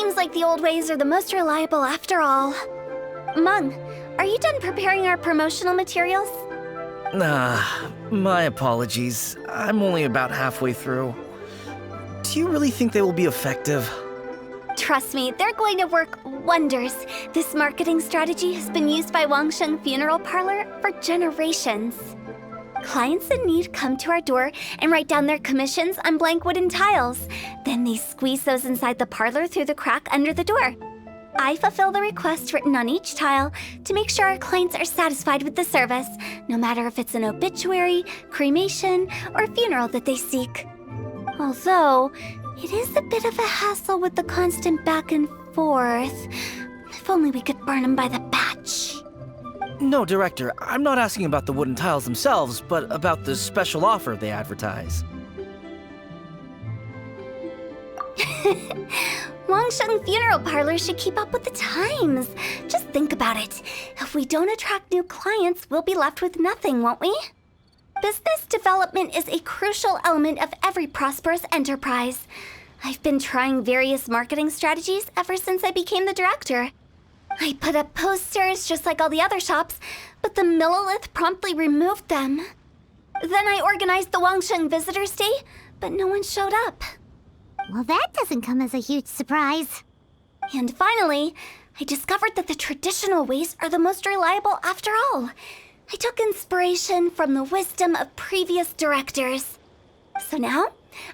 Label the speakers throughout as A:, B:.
A: Seems like the old ways are the most reliable after all. Mung, are you done preparing our promotional materials?
B: My apologies. I'm only about halfway through. Do you really think they will be effective?
A: Trust me, they're going to work wonders. This marketing strategy has been used by Wangsheng Funeral Parlor for generations. Clients in need come to our door and write down their commissions on blank wooden tiles. Then they squeeze those inside the parlor through the crack under the door. I fulfill the request written on each tile to make sure our clients are satisfied with the service, no matter if it's an obituary, cremation, or funeral that they seek. Although, it is a bit of a hassle with the constant back and forth. If only we could burn them by the batch.
B: No, Director, I'm not asking about the wooden tiles themselves, but about the special offer they advertise.
A: Wangsheng Funeral Parlor should keep up with the times. Just think about it. If we don't attract new clients, we'll be left with nothing, won't we? Business development is a crucial element of every prosperous enterprise. I've been trying various marketing strategies ever since I became the director. I put up posters just like all the other shops, but the Millilith promptly removed them. Then I organized the Wangsheng Visitors Day, but no one showed up.
C: Well, that doesn't come as a huge surprise.
A: And finally, I discovered that the traditional ways are the most reliable after all. I took inspiration from the wisdom of previous directors. So now,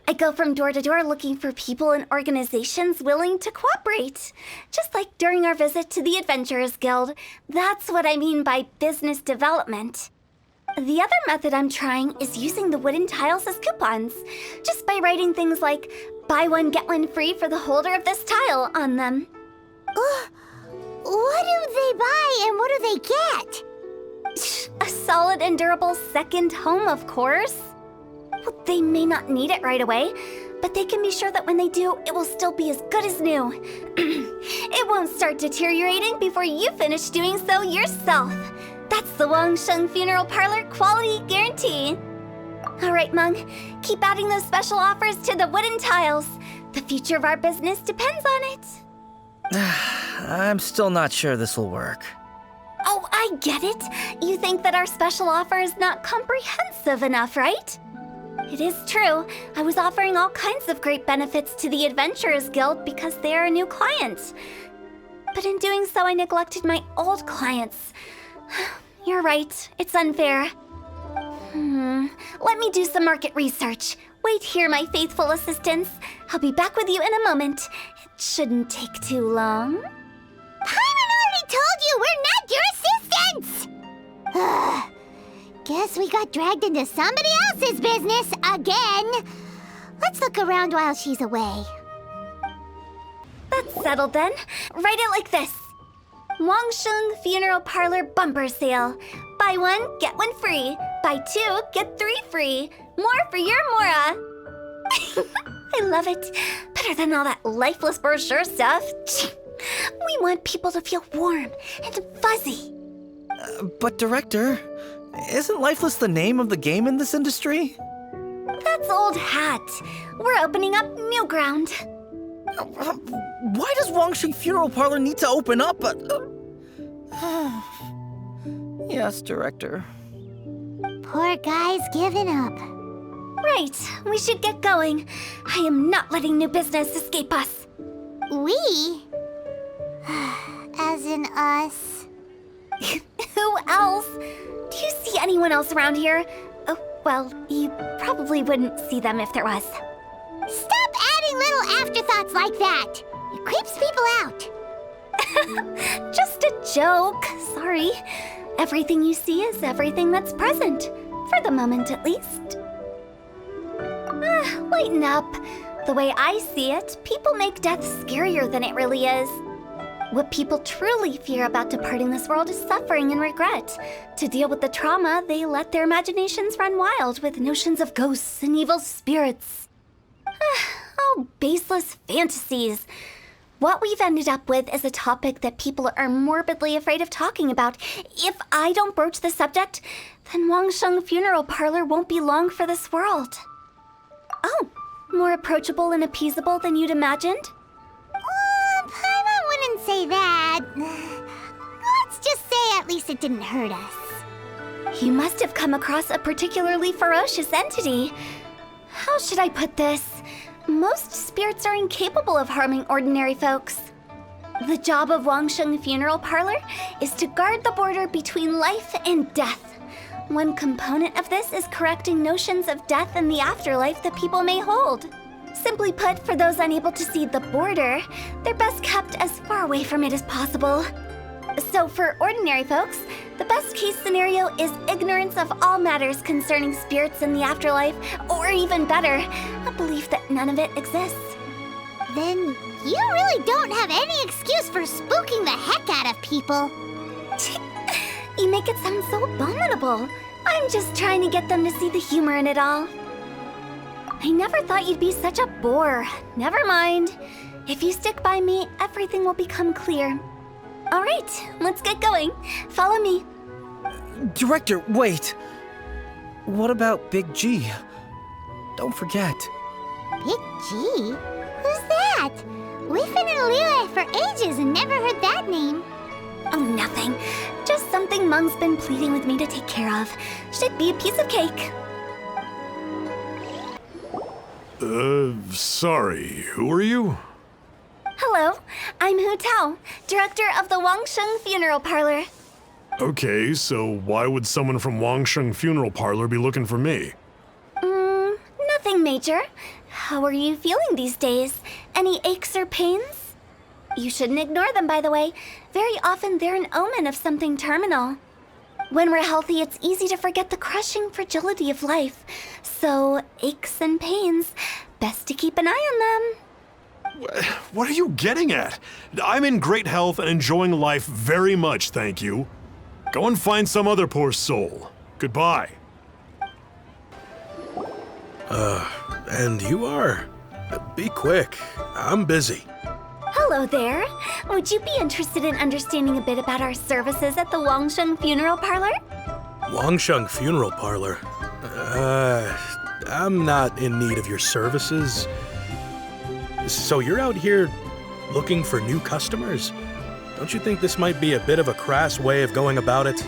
A: I go from door to door looking for people and organizations willing to cooperate. Just like during our visit to the Adventurers Guild. That's what I mean by business development. The other method I'm trying is using the wooden tiles as coupons. Just by writing things like, buy one, get one free for the holder of this tile on them.
C: What do they buy and what do they get?
A: A solid and durable second home, of course. Well, they may not need it right away, but they can be sure that when they do, it will still be as good as new. It won't start deteriorating before you finish doing so yourself. That's the Wangsheng Funeral Parlor quality guarantee. All right, Mung, keep adding those special offers to the wooden tiles. The future of our business depends on it.
B: I'm still not sure this will work.
A: Oh, I get it. You think that our special offer is not comprehensive enough, right? It is true. I was offering all kinds of great benefits to the Adventurers Guild because they are a new client. But in doing so, I neglected my old clients. You're right. It's unfair. Let me do some market research. Wait here, my faithful assistants. I'll be back with you in a moment. It shouldn't take too long.
C: Paimon already told you we're not your assistants! Guess we got dragged into somebody else's business again. Let's look around while she's away.
A: That's settled then. Write it like this. Wangsheng Funeral Parlor Bumper Sale. Buy one, get one free. Buy two, get three free. More for your Mora. I love it. Better than all that lifeless brochure stuff. We want people to feel warm and fuzzy.
B: But Director, isn't Lifeless the name of the game in this industry?
A: That's old hat. We're opening up new ground.
B: Why does Wangsheng Funeral Parlor need to open up? Yes, Director.
C: Poor guy's given up.
A: Right, we should get going. I am not letting new business escape us.
C: We? As in us.
A: Who else? Do you see anyone else around here? Oh, well, you probably wouldn't see them if there was.
C: Stop adding little afterthoughts like that. It creeps people out.
A: Just a joke. Sorry. Everything you see is everything that's present. For the moment, at least. Lighten up. The way I see it, people make death scarier than it really is. What people truly fear about departing this world is suffering and regret. To deal with the trauma, they let their imaginations run wild with notions of ghosts and evil spirits. Oh, baseless fantasies. What we've ended up with is a topic that people are morbidly afraid of talking about. If I don't broach the subject, then Wangsheng Funeral Parlor won't be long for this world. Oh, more approachable and appeasable than you'd imagined?
C: say that. Let's just say at least it didn't hurt us.
A: You must have come across a particularly ferocious entity. How should I put this? Most spirits are incapable of harming ordinary folks. The job of Wangsheng Funeral Parlor is to guard the border between life and death. One component of this is correcting notions of death and the afterlife that people may hold. Simply put, for those unable to see the border, they're best kept as far away from it as possible. So for ordinary folks, the best case scenario is ignorance of all matters concerning spirits in the afterlife, or even better, a belief that none of it exists.
C: Then you really don't have any excuse for spooking the heck out of people.
A: You make it sound so abominable. I'm just trying to get them to see the humor in it all. I never thought you'd be such a bore. Never mind. If you stick by me, everything will become clear. All right, let's get going. Follow me.
B: Director, wait! What about Big G? Don't forget.
C: Big G? Who's that? We've been in Liyue for ages and never heard that name.
A: Oh, nothing. Just something Mung's been pleading with me to take care of. Should be a piece of cake.
D: Sorry, who are you?
A: Hello, I'm Hu Tao, director of the Wangsheng Funeral Parlor.
D: Okay, so why would someone from Wangsheng Funeral Parlor be looking for me?
A: Nothing major. How are you feeling these days? Any aches or pains? You shouldn't ignore them, by the way. Very often they're an omen of something terminal. When we're healthy, it's easy to forget the crushing fragility of life. So, aches and pains, best to keep an eye on them.
D: What are you getting at? I'm in great health and enjoying life very much, thank you. Go and find some other poor soul. Goodbye.
E: And you are? Be quick. I'm busy.
A: Hello there. Would you be interested in understanding a bit about our services at the Wangsheng Funeral Parlor?
E: Wangsheng Funeral Parlor? I'm not in need of your services. So you're out here looking for new customers? Don't you think this might be a bit of a crass way of going about it?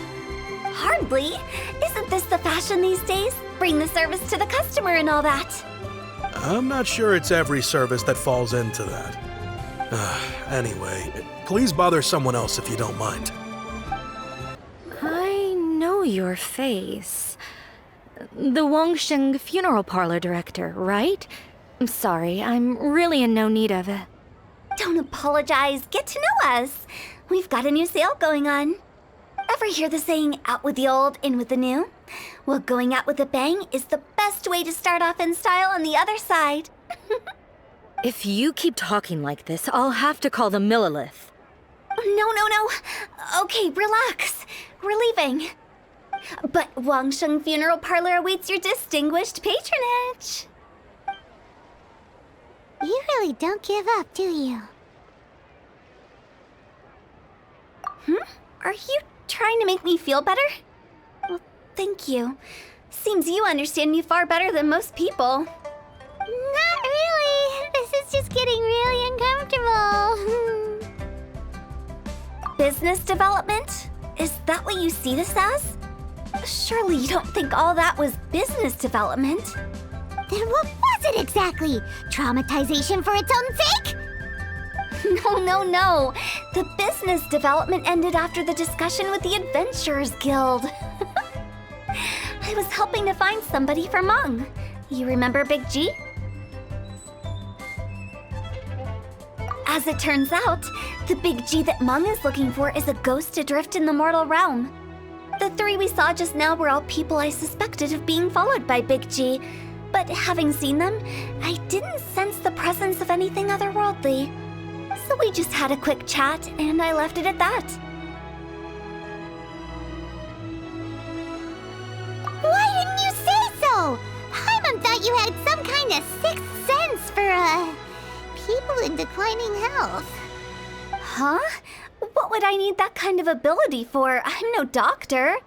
A: Hardly. Isn't this the fashion these days? Bring the service to the customer and all that.
E: I'm not sure it's every service that falls into that. Anyway, please bother someone else if you don't mind.
F: I know your face. The Wangsheng Funeral Parlor director, right? I'm sorry, I'm really in no need of it.
A: Don't apologize. Get to know us. We've got a new sale going on. Ever hear the saying, out with the old, in with the new? Well, going out with a bang is the best way to start off in style on the other side.
F: If you keep talking like this, I'll have to call the Millilith.
A: No. Okay, relax. We're leaving. But Wangsheng Funeral Parlor awaits your distinguished patronage.
C: You really don't give up, do you?
A: Are you trying to make me feel better? Well, thank you. Seems you understand me far better than most people.
C: Not really. This is just getting really uncomfortable.
A: Business development? Is that what you see this as? Surely you don't think all that was business development?
C: Then what was it exactly? Traumatization for its own sake?
A: No. The business development ended after the discussion with the Adventurers Guild. I was helping to find somebody for Mung. You remember Big G? As it turns out, the Big G that Mung is looking for is a ghost adrift in the mortal realm. The three we saw just now were all people I suspected of being followed by Big G, but having seen them, I didn't sense the presence of anything otherworldly. So we just had a quick chat, and I left it at that.
C: Why didn't you say so? Paimon thought you had some kind of sixth sense for, people in declining health.
A: Huh? What would I need that kind of ability for? I'm no doctor.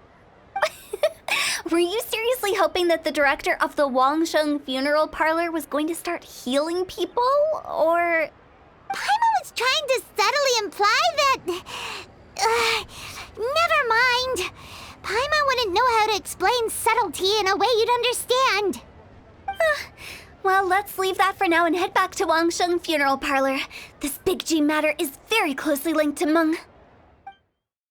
A: Were you seriously hoping that the director of the Wangsheng Funeral Parlor was going to start healing people, or...?
C: Paimon was trying to subtly imply that... never mind. Paimon wouldn't know how to explain subtlety in a way you'd understand.
A: Well, let's leave that for now and head back to Wangsheng Funeral Parlor. This Big G matter is very closely linked to Meng.